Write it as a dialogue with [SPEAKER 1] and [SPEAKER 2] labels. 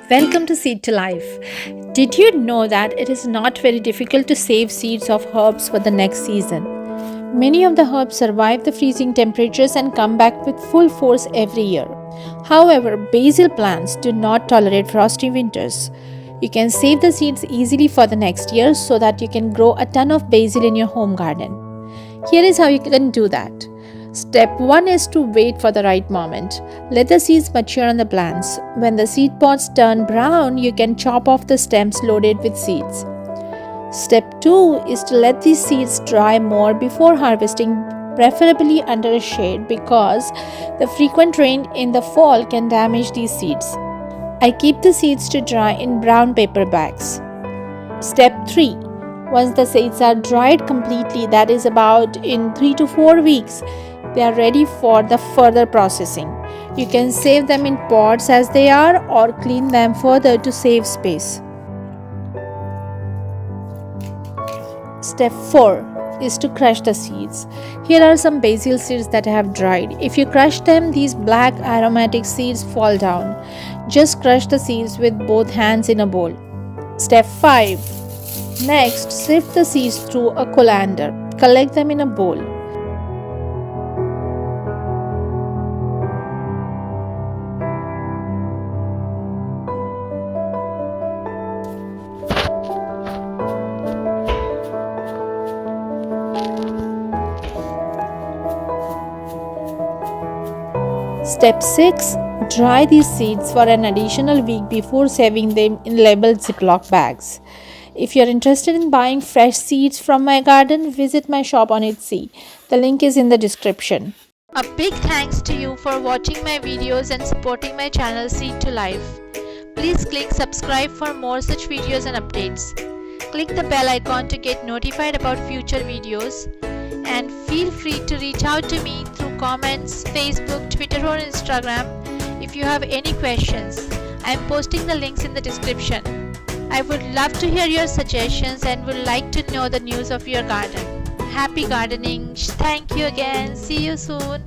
[SPEAKER 1] Welcome to Seed to Life. Did you know that it is not very difficult to save seeds of herbs for the next season? Many of the herbs survive the freezing temperatures and come back with full force every year. However, basil plants do not tolerate frosty winters. You can save the seeds easily for the next year so that you can grow a ton of basil in your home garden. Here is how you can do that. Step 1 is to wait for the right moment. Let the seeds mature on the plants. When the seed pods turn brown, you can chop off the stems loaded with seeds. Step 2 is to let these seeds dry more before harvesting, preferably under a shade because the frequent rain in the fall can damage these seeds. I keep the seeds to dry in brown paper bags. Step 3. Once the seeds are dried completely, that is about in 3 to 4 weeks, they are ready for the further processing. You can save them in pots as they are or clean them further to save space. Step 4 is to crush the seeds. Here are some basil seeds that have dried. If you crush them, these black aromatic seeds fall down. Just crush the seeds with both hands in a bowl. Step 5. Next, sift the seeds through a colander. Collect them in a bowl. Step 6. Dry these seeds for an additional week before saving them in labeled Ziploc bags. If you're interested in buying fresh seeds from my garden, visit my shop on Etsy. The link is in the description. A big thanks to you for watching my videos and supporting my channel Seed to Life. Please click subscribe for more such videos and updates. Click the bell icon to get notified about future videos. And feel free to reach out to me through comments, Facebook, Twitter or Instagram if you have any questions. I am posting the links in the description. I would love to hear your suggestions and would like to know the news of your garden. Happy gardening. Thank you again. See you soon.